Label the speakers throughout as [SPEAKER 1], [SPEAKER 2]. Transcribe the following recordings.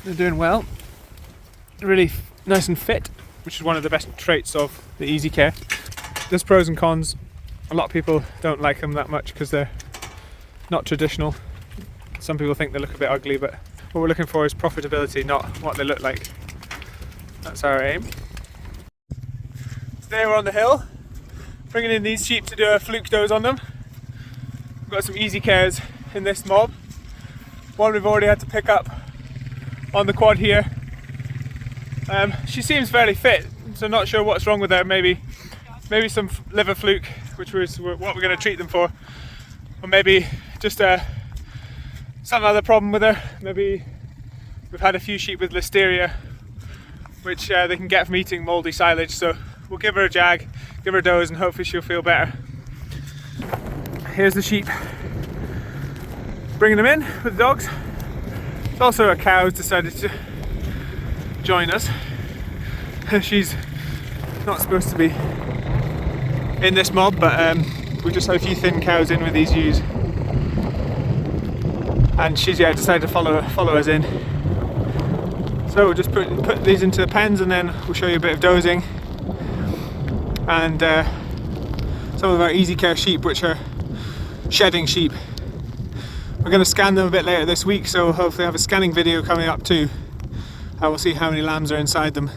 [SPEAKER 1] They're doing well. Really nice and fit, which is one of the best traits of the EasyCare. There's pros and cons. A lot of people don't like them that much because they're not traditional. Some people think they look a bit ugly, but what we're looking for is profitability, not what they look like. That's our aim. Today we're on the hill, bringing in these sheep to do a fluke dose on them. We've got some EasyCares in this mob. One we've already had to pick up on the quad here. She seems fairly fit, so not sure what's wrong with her. Maybe some liver fluke, which was what we're going to treat them for, or maybe just some other problem with her. Maybe we've had a few sheep with listeria, which they can get from eating mouldy silage. So we'll give her a jag, give her a dose, and hopefully she'll feel better. Here's the sheep, bringing them in with the dogs. There's also a cow who's decided to join us. She's not supposed to be in this mob, but we just had a few thin cows in with these ewes, and she's decided to follow us in. So we'll just put these into the pens, and then we'll show you a bit of dosing and some of our EasyCare sheep, which are shedding sheep. We're going to scan them a bit later this week, so we'll hopefully have a scanning video coming up too. I will see how many lambs are inside them.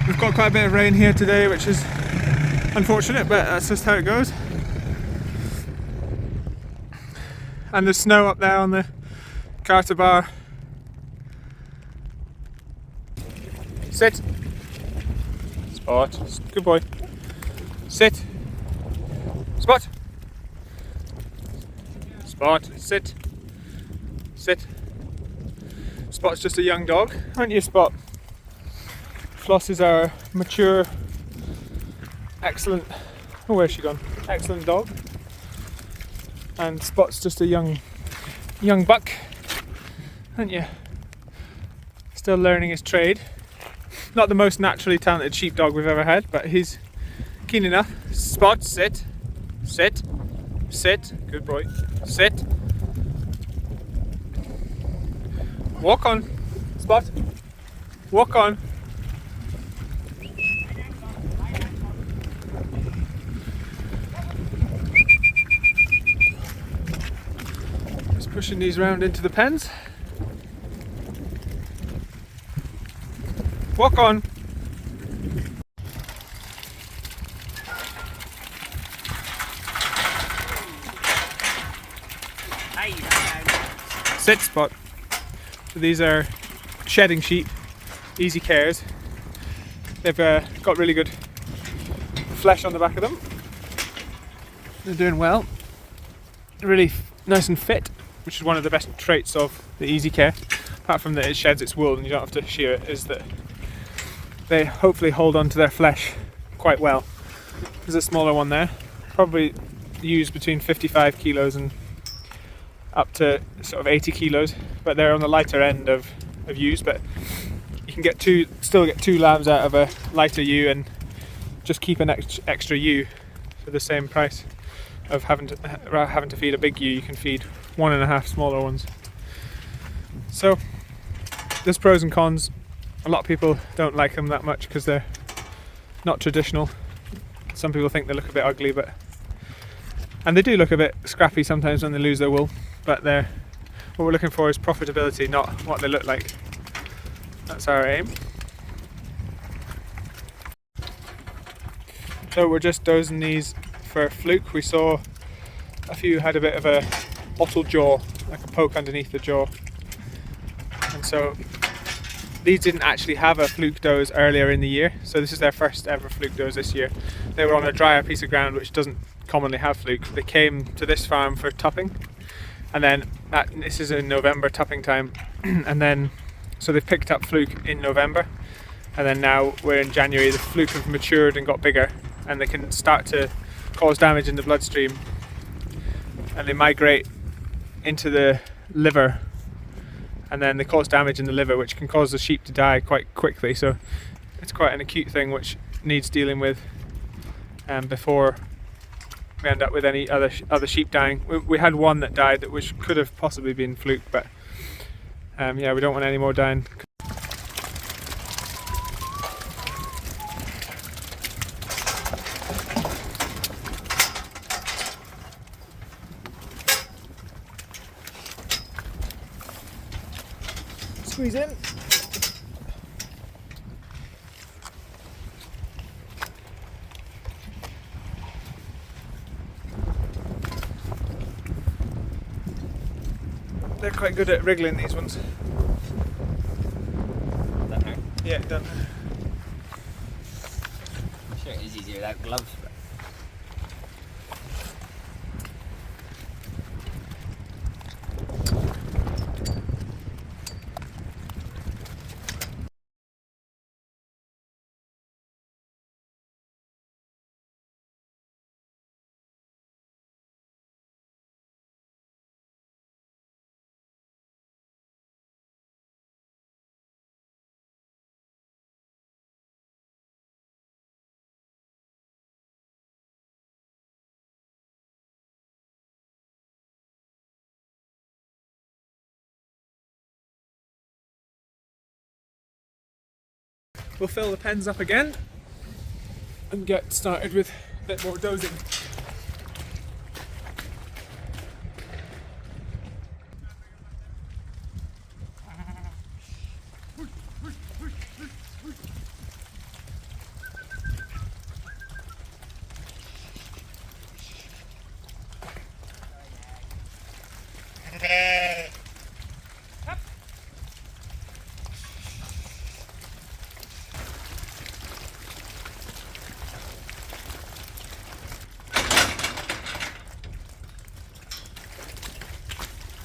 [SPEAKER 1] We've got quite a bit of rain here today, which is unfortunate, but that's just how it goes. And there's snow up there on the Carter bar. Sit. Spot. Good boy. Sit. Spot. Spot. Sit. Sit. Spot's just a young dog, aren't you, Spot? Floss is our mature, excellent, oh, where's she gone? Excellent dog. And Spot's just a young buck, aren't you? Still learning his trade. Not the most naturally talented sheepdog we've ever had, but he's keen enough. Spot, sit. Sit. Sit. Good boy. Sit. Walk on. Spot. Walk on. Pushing these round into the pens. Walk on. Sit, Spot. So these are shedding sheep, EasyCares. They've got really good flesh on the back of them. They're doing well. Really nice and fit, which is one of the best traits of the EasyCare, apart from that it sheds its wool and you don't have to shear it, is that they hopefully hold on to their flesh quite well. There's a smaller one there, probably used between 55 kilos and up to sort of 80 kilos, but they're on the lighter end of ewes, but you can still get two lambs out of a lighter ewe and just keep an extra ewe for the same price of having to feed a big ewe. You can feed 1.5 smaller ones. So there's pros and cons. A lot of people don't like them that much because they're not traditional. Some people think they look a bit ugly, and they do look a bit scrappy sometimes when they lose their wool, but what we're looking for is profitability, not what they look like. That's our aim. So we're just dosing these for fluke. We saw a few had a bit of a bottle jaw, like a poke underneath the jaw, and so these didn't actually have a fluke dose earlier in the year, so this is their first ever fluke dose this year. They were on a drier piece of ground which doesn't commonly have fluke. They came to this farm for tupping, and then this is in November tupping time, and then so they've picked up fluke in November, and then now we're in January. The fluke have matured and got bigger, and they can start to cause damage in the bloodstream, and they migrate into the liver and then they cause damage in the liver, which can cause the sheep to die quite quickly. So it's quite an acute thing which needs dealing with before we end up with any other sheep dying. We had one that died that could have possibly been fluke, but yeah, we don't want any more dying. Squeeze in. They're quite good at wriggling, these ones.
[SPEAKER 2] That hurt?
[SPEAKER 1] Yeah, done.
[SPEAKER 2] I'm sure it is easier without gloves.
[SPEAKER 1] We'll fill the pens up again and get started with a bit more dozing.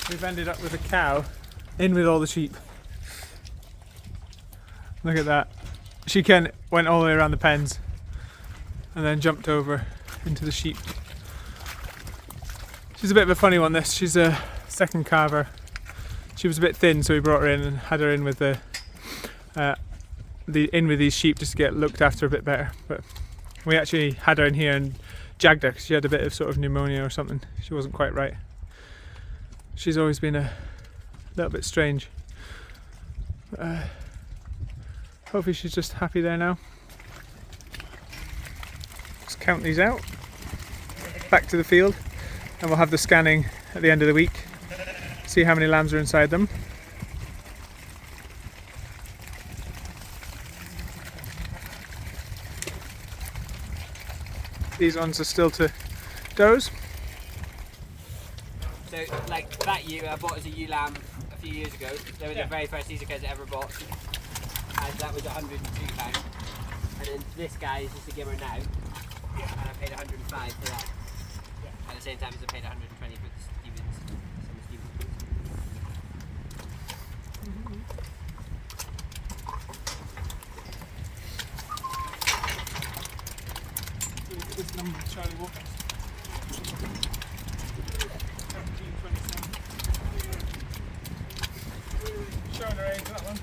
[SPEAKER 1] We've ended up with a cow in with all the sheep. Look at that. She went all the way around the pens and then jumped over into the sheep. She's a bit of a funny one, this. She's a second calver. She was a bit thin, so we brought her in and had her in with with these sheep just to get looked after a bit better. But we actually had her in here and jagged her because she had a bit of sort of pneumonia or something. She wasn't quite right. She's always been a little bit strange. Hopefully she's just happy there now. Let's count these out. Back to the field, and we'll have the scanning at the end of the week. See how many lambs are inside them. These ones are still to doze.
[SPEAKER 2] So, like that ewe I bought as a ewe lamb a few years ago. They were the very first EASYCARES I ever bought, and that was £102. And then this guy is just a gimmer now, and I paid 105 for that. At the same time as I paid 120 for Stevens.
[SPEAKER 1] This number is Charlie Walker. 1727. Showing her age, that one.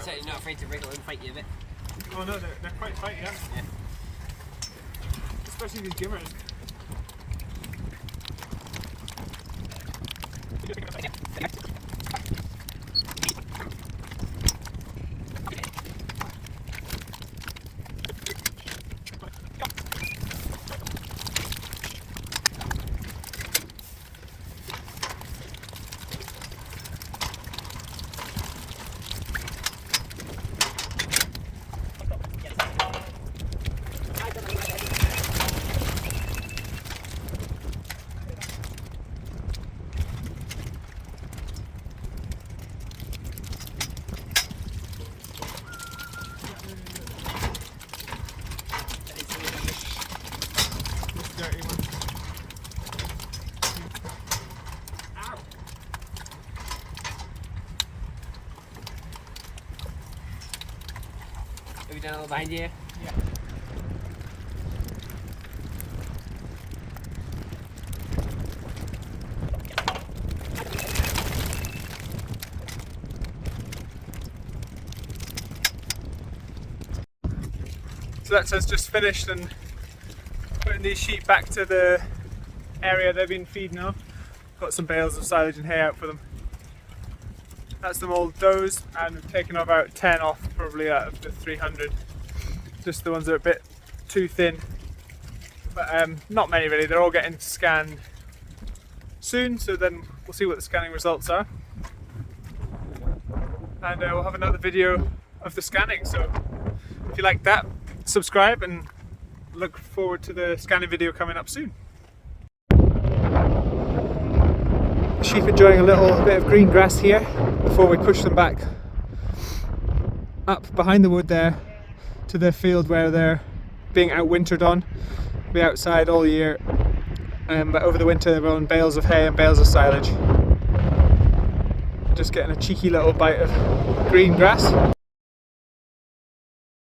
[SPEAKER 2] So you're not afraid to wriggle and fight you a bit?
[SPEAKER 1] Oh no, they're quite fighty, yeah. Especially these gimmers. Dirty one.
[SPEAKER 2] Ow! down behind you.
[SPEAKER 1] Yeah. So that's us just finished and putting these sheep back to the area they've been feeding on. Got some bales of silage and hay out for them. That's them all dozed, and we've taken about 10 off probably out of the 300. Just the ones that are a bit too thin. But not many really, they're all getting scanned soon, so then we'll see what the scanning results are. And we'll have another video of the scanning, so if you like that, subscribe and look forward to the scanning video coming up soon. Sheep enjoying a little bit of green grass here before we push them back up behind the wood there to the field where they're being outwintered on. Be outside all year, but over the winter they're on bales of hay and bales of silage. Just getting a cheeky little bite of green grass.